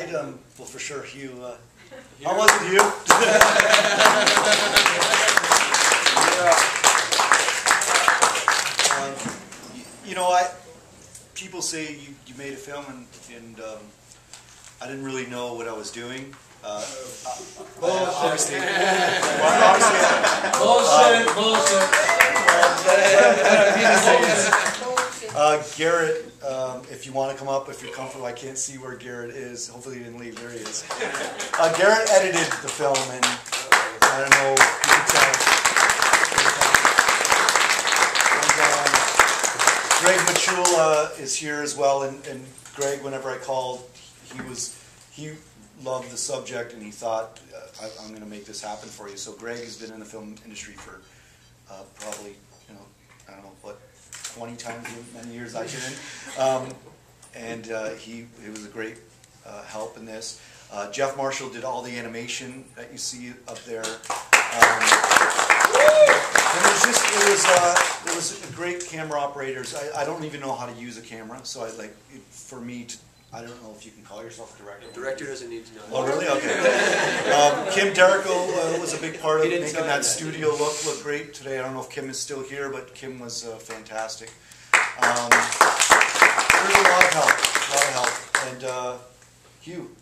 well, for sure, Hugh. How was it, Hugh? You know, people say you made a film, and I didn't really know what I was doing. Obviously, Garrett, if you want to come up, if you're comfortable, I can't see where Garrett is. Hopefully he didn't leave. There he is. Garrett edited the film, and I don't know if you can tell. And, Greg Machula is here as well, and Greg, whenever I called, he loved the subject, and he thought, I'm going to make this happen for you. So Greg has been in the film industry for probably, I don't know, what, 20 times as many years I've been in. And he was a great help in this. Jeff Marshall did all the animation that you see up there. And it was great camera operators. I don't even know how to use a camera, so for me to, I don't know if you can call yourself a director. The director doesn't need to know. Oh, really? Okay. Kim Derrico was a big part of making that studio look great today. I don't know if Kim is still here, but Kim was fantastic. There's a lot of help, and Hugh.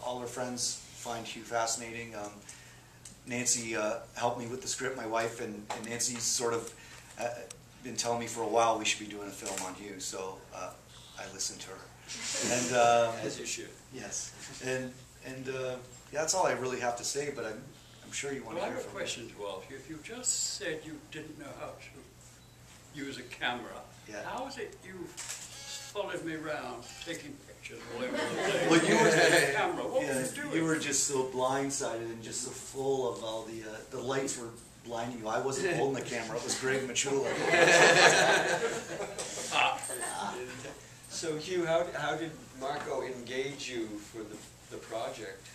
All our friends find Hugh fascinating. Nancy helped me with the script, my wife, and Nancy's sort of been telling me for a while we should be doing a film on Hugh, so I listened to her. And as you should. Yes, and yeah, that's all I really have to say. But I'm sure you want to hear from me. I have a question as well. If you just said you didn't know how to use a camera, yeah. How is it you followed me around taking pictures all over the place? Well, you were the camera. What were you doing? You were just so blindsided and just so full of all the lights were blinding you. I wasn't holding the camera. It was Greg Machula. So Hugh, how did Marco engage you for the project?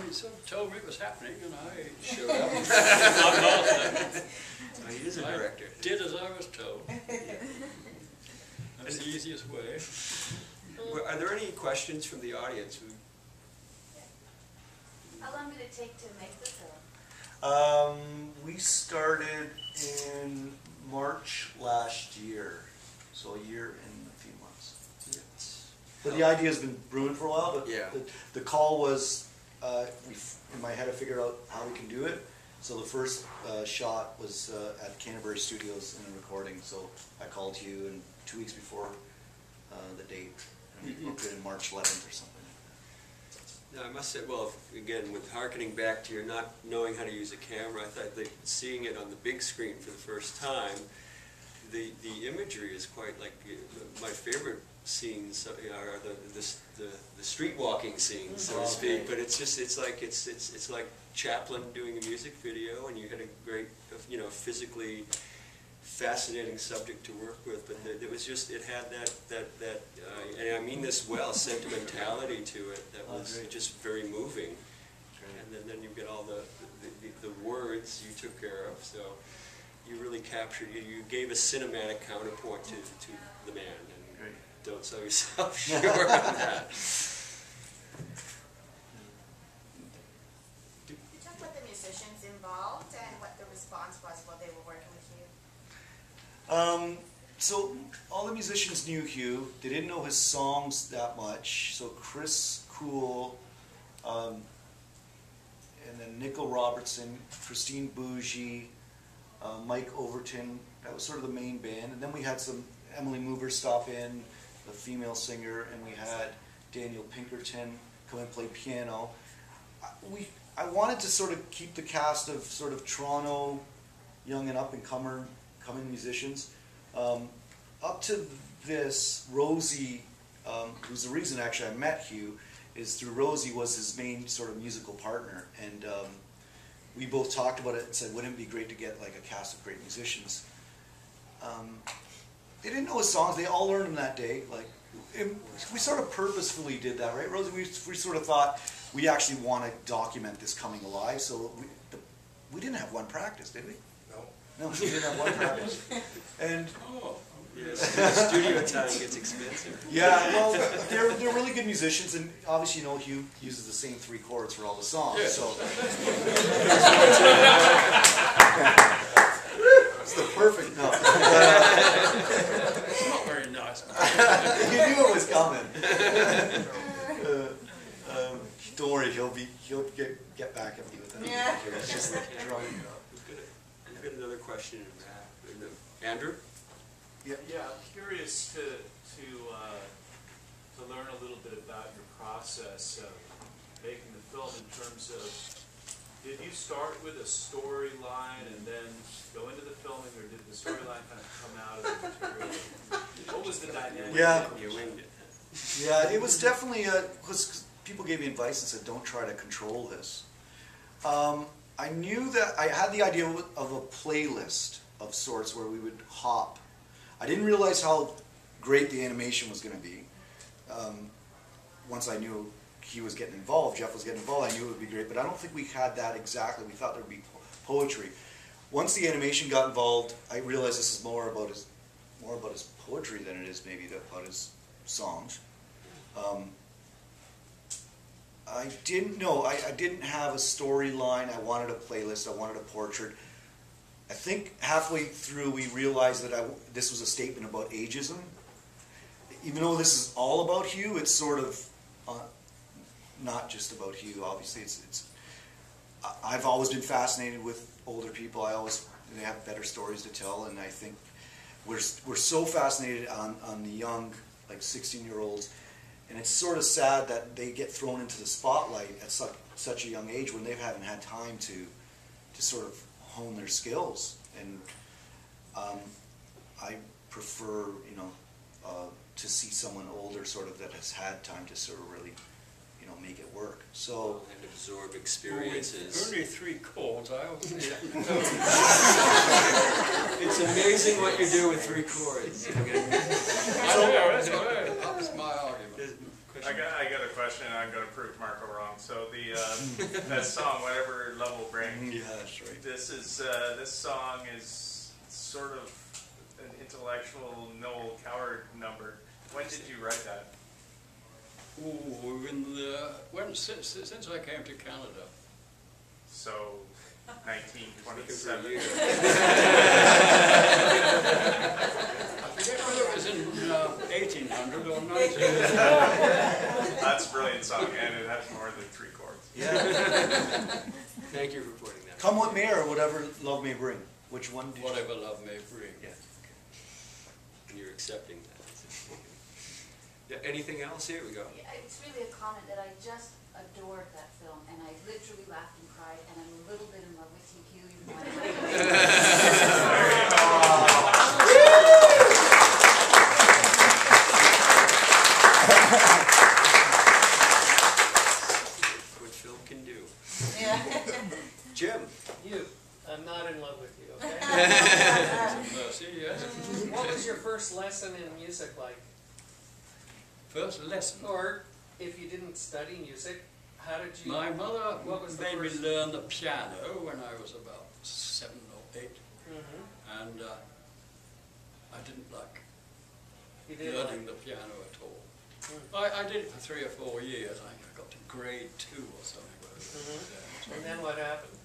He sort of told me it was happening, and I Showed up. He is a director. I did as I was told. That's the easiest way. Are there any questions from the audience? How long did it take to make the film? We started in March last year, so a year and a few months. Yes. But the idea has been brewing for a while. But yeah. the call was, in my head I figured out how we can do it. So the first shot was at Canterbury Studios in a recording. So I called you, and 2 weeks before the date, and we booked it in March 11th or something. Now, I must say, well, again, with harkening back to your not knowing how to use a camera, I thought that seeing it on the big screen for the first time, the imagery is quite like my favorite scenes are the street walking scenes, so to speak. But it's like Chaplin doing a music video, and you had a great, physically fascinating subject to work with. But it had that and I mean this well, sentimentality to it that was just very moving. And then you get all the words you took care of. So you really captured, you gave a cinematic counterpoint to the man. And don't sell yourself short on that. You talk about the musicians involved and what the response was while they were working with you. So all the musicians knew Hugh. They didn't know his songs that much. So Chris Cool, and then Nickel Robertson, Christine Bougie, Mike Overton. That was sort of the main band. And then we had some Emily Mover stop in, the female singer, and we had Daniel Pinkerton come and play piano. I wanted to sort of keep the cast of sort of Toronto young and up and coming musicians. Up to this, Rosie, who's the reason actually I met Hugh, is through Rosie was his main sort of musical partner, and we both talked about it and said, wouldn't it be great to get like a cast of great musicians? They didn't know his songs. They all learned them that day. Like we sort of purposefully did that, right, Rosie? We sort of thought we actually want to document this coming alive, so we didn't have one practice, did we? No, we didn't have one practice. And yes, studio time gets expensive. yeah, well, they're really good musicians, and obviously, you know, Hugh uses the same 3 chords for all the songs. Yeah. So it's the perfect no. It's not very nice. You knew it was coming. Don't worry, he'll get back at me with that. Yeah. It's just drawing it up. We've got another question in that. Andrew? Yeah. Yeah, I'm curious to learn a little bit about your process of making the film in terms of, did you start with a storyline and then go into the filming, or did the storyline kind of come out of the material? What was the dynamic? Yeah. You winged it. Yeah, it was definitely because people gave me advice and said, don't try to control this. I knew that I had the idea of a playlist of sorts where we would hop. I didn't realize how great the animation was going to be. Once I knew he was getting involved, Jeff was getting involved, I knew it would be great, but I don't think we had that exactly. We thought there would be poetry. Once the animation got involved, I realized this is more about his poetry than it is maybe about his songs. I didn't know. I didn't have a storyline. I wanted a playlist. I wanted a portrait. I think halfway through we realized that this was a statement about ageism. Even though this is all about Hugh, it's sort of not just about Hugh. Obviously, I've always been fascinated with older people. They have better stories to tell, and I think we're so fascinated on the young, like 16-year-olds. And it's sort of sad that they get thrown into the spotlight at such a young age when they haven't had time to sort of hone their skills. And I prefer, to see someone older sort of that has had time to sort of really, make it work. So And absorb experiences. Only 3 chords. I always It's amazing what you do with 3 chords. That was my argument. I got a question, and I'm going to prove Marco wrong. So that song, Whatever Love Will Bring. yeah, that's right. This song is sort of an intellectual Noel Coward number. When did you write that? Since I came to Canada. So, 1927. I forget whether it was in 1800 or 1900. That's a brilliant song, and it has more than 3 chords. Yeah. Thank you for pointing that out. Come what may, or whatever love may bring. Which one did you? Whatever love may bring. Yeah. And you're accepting that. Yeah, anything else? Here we go. Yeah, it's really a comment that I just adored that film, and I literally laughed and cried, and I'm a little bit in love with you, Hugh, even though What film can do. Yeah. Jim. You. I'm not in love with you, okay? Mercy, yes. What was your first lesson in music like? First lesson. Or, if you didn't study music, how did you... My mother What was the made me first- learn the piano when I was about 7 or 8, Mhm. and I didn't like You did learning like... the piano at all. Mm. I did it for 3 or 4 years. I think I got to grade 2 or something. And then what happened?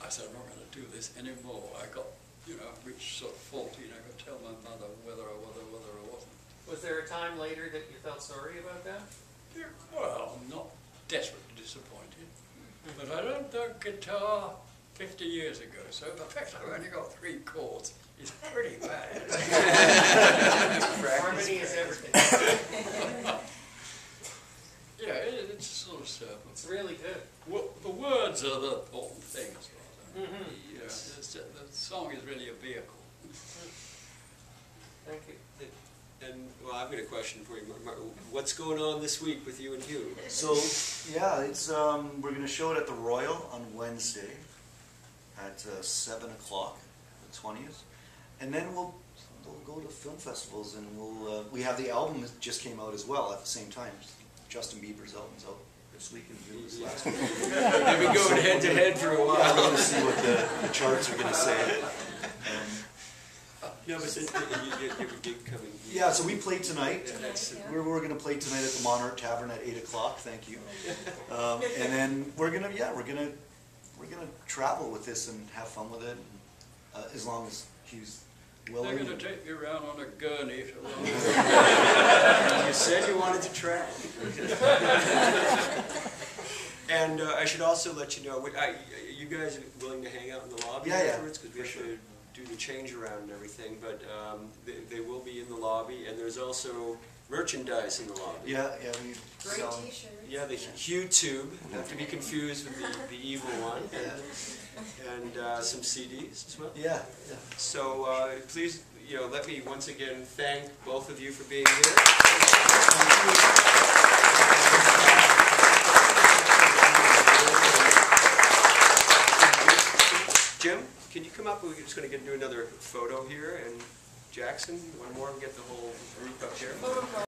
I said, I'm not going to do this anymore. I got, reached sort of 14. I could tell my mother whether I wasn't. Was there a time later that you felt sorry about that? Yeah, well, I'm not desperately disappointed. But I learned the guitar 50 years ago, so the fact I've only got 3 chords is pretty bad. Harmony is everything. Yeah, it's sort of simple. It's really good. The words are the important thing as well. Mm-hmm. The song is really a vehicle. Thank you. And, well, I've got a question for you. What's going on this week with you and Hugh? So, yeah, it's we're going to show it at the Royal on Wednesday at 7 o'clock, the 20th. And then we'll we'll go to film festivals, and we'll we have the album that just came out as well at the same time. Justin Bieber's album's out this week, and Hugh was last week. They've been going head to head for a Yeah, while. we're going to see what the charts are going to say. No, but you have a gig coming. Yeah, so we play tonight. Yeah, that's- We're going to play tonight at the Monarch Tavern at 8 o'clock. Thank you. And then we're gonna travel with this and have fun with it, as long as Hugh's willing. They're going to take you around on a gurney for long. You said you wanted to travel. And I should also let you know, you guys are willing to hang out in the lobby Yeah, yeah, afterwards? Because we for have to do the change around and everything, but they will be in the lobby, and there's also merchandise in the lobby. Yeah, we Great sell. t-shirts. Yeah, the Hugh tube, not to be confused with the evil one, and some CDs as well. Yeah. So please, let me once again thank both of you for being here. Jim, can you come up? We're just going to do another photo here, and Jackson, one more, and get the whole group up here.